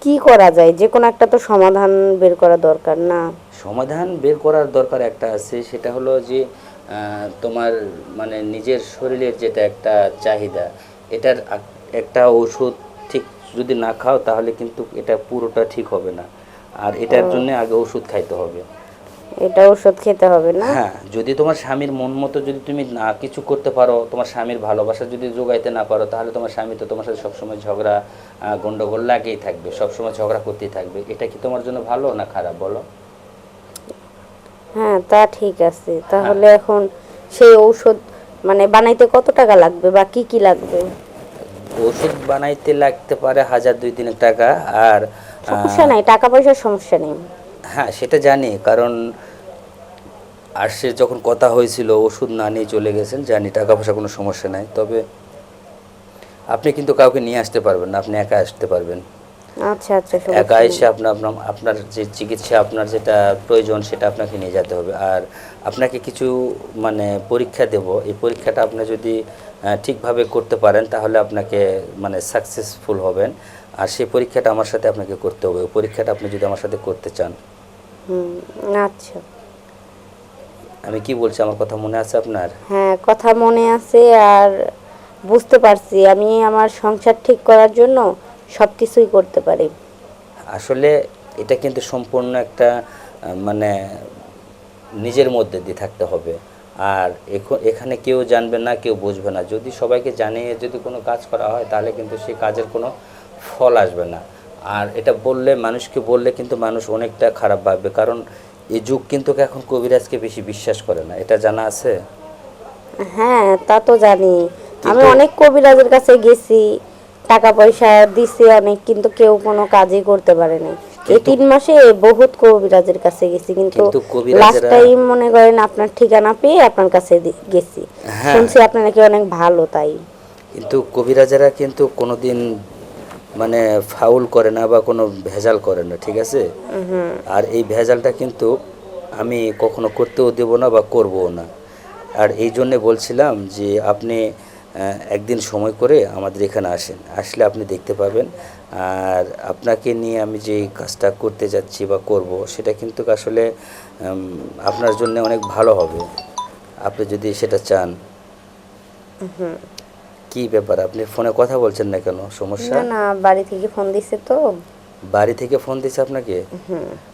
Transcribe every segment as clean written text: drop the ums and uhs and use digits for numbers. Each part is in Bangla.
কি করা যায়? যে কোনো একটা তো সমাধান বের করা দরকার না? সমাধান বের করার দরকার একটা আছে, সেটা হলো যে তোমার মানে নিজের শরীরের যেটা একটা চাহিদা, এটার একটা ওষুধ ঠিক যদি না খাও তাহলে কিন্তু এটা পুরোটা ঠিক হবে না। আর এটার জন্য ও, আগে ওষুধ খাইতে হবে। এটা ওষুধ খেতে হবে না? হ্যাঁ, যদি তোমার স্বামীর মন মতো যদি তুমি না কিছু করতে পারো, তোমার স্বামীর ভালোবাসা যদি যোগাইতে না পারো, তাহলে তোমার স্বামী তো তোমার সাথে সবসময় ঝগড়া গন্ডগোল লাগেই থাকবে, সবসময় ঝগড়া করতেই থাকবে। এটা কি তোমার জন্য ভালো না খারাপ বলো? হ্যাঁ, তা ঠিক আছে। হ্যাঁ, তাহলে এখন সেই ঔষধ মানে বানাইতে কত টাকা লাগবে বা কি কি লাগবে? ওষুধ বানাইতে লাগতে পারে 1000-2000 টাকা। আর সমস্যা নাই, টাকা পয়সার সমস্যা নেই। হ্যাঁ, সেটা জানি, কারণ আর সে যখন কথা হয়েছিল ওষুধ না নিয়ে চলে গেছেন, জানি টাকা পয়সা কোনো সমস্যা নাই। তবে আপনি কিন্তু কাউকে নিয়ে আসতে পারবেন না, আপনি একা আসতে পারবেন। আচ্ছা আচ্ছা, একা সমস্যা নেই। এসে আপনার আপনার আপনার যে চিকিৎসা, আপনার যেটা প্রয়োজন সেটা আপনাকে নিয়ে যেতে হবে। আর আপনাকে কিছু মানে পরীক্ষা দেব, এই পরীক্ষাটা আপনি যদি ঠিকভাবে করতে পারেন তাহলে আপনাকে মানে সাকসেসফুল হবেন। আর সেই পরীক্ষাটা আমার সাথে আপনাকে করতে হবে। ওই পরীক্ষাটা আপনি যদি আমার সাথে করতে চান। হুম, আচ্ছা। আমি কি বলছি, আমার কথা মনে আছে আপনার? হ্যাঁ, কথা মনে আছে। আর বুঝতে পারছি আমি আমার সংসার ঠিক করার জন্য সব কিছুই করতে পারি। আসলে এটা কিন্তু সম্পূর্ণ একটা মানে নিজের মধ্যে দিয়ে থাকতে হবে। আর এখানে কেউ জানবে না, কেউ বুঝবে না। যদি সবাইকে জানিয়ে যদি কোনো কাজ করা হয় তাহলে কিন্তু সেই কাজের কোনো ফল আসবে না। আর এটা বললে, মানুষকে বললে কিন্তু মানুষ অনেকটা খারাপ ভাববে, কারণ এই যুগ কিন্তু এখন কবিরাজকে বেশি বিশ্বাস করে না, এটা জানা আছে। হ্যাঁ, তা তো জানি। আমি কিন্তু অনেক কবিরাজের কাছে গেছি, টাকা পয়সা দিছি অনেক, কিন্তু কেউ কোনো কাজই করতে পারে নাই। এই কিন্তু 3 মাসে বহুত কবিরাজের কাছে গেছি, কিন্তু কিন্তু লাস্ট কবিরাজেরা, টাইম মনে করেন আপনার ঠিকানা পেয়ে আপনার কাছে গেছি। হ্যাঁ, শুনছি আপনি নাকি অনেক ভালো, তাই। কিন্তু কবিরাজেরা কিন্তু কোনোদিন মানে ফাউল করে না বা কোনো ভেজাল করে না, ঠিক আছে? আর এই ভেজালটা কিন্তু আমি কখনো করতেও দেব না বা করবও না। আর এই জন্যে বলছিলাম যে আপনি একদিন সময় করে আমাদের এখানে আসেন, আসলে আপনি দেখতে পাবেন। আর আপনাকে নিয়ে আমি যে কাজটা করতে যাচ্ছি বা করব, সেটা কিন্তু আসলে আপনার জন্য অনেক ভালো হবে, আপনি যদি সেটা চান। কি ব্যাপার, আপনি ফোনে কথা বলছেন না কেন, সমস্যা? না না, বাড়ি থেকে ফোন দিছে তো। বাড়ি থেকে ফোন দিছে আপনাকে?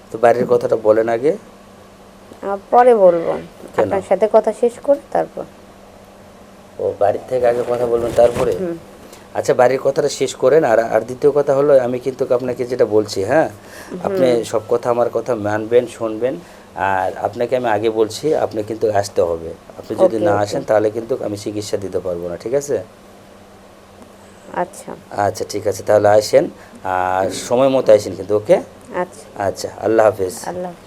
তো বাড়ির কথাটা বলেন আগে। পরে বলবো, কেন? আপনার সাথে কথা শেষ করে তারপর। ও, বাড়ির থেকে আগে কথা বলবেন তারপরে? আচ্ছা, বাড়ির কথাটা শেষ করেন। আর আর দ্বিতীয় কথা হলো, আমি কিন্তু আপনাকে যেটা বলছি, হ্যাঁ, আপনি সব কথা আমার কথা মানবেন, শুনবেন। আর আপনাকে আমি আগে বলছি, আপনি কিন্তু আসতে হবে। আপনি যদি ওকে না ওকে। আসেন তাহলে কিন্তু আমি চিকিৎসা দিতে পারবো না, ঠিক আছে? আচ্ছা আচ্ছা, ঠিক আছে, তাহলে আসেন। আর সময় মতো আসেন কিন্তু, ওকে? আচ্ছা। আচ্ছা, আল্লাহ হাফেজ। আল্লাহ হাফেজ।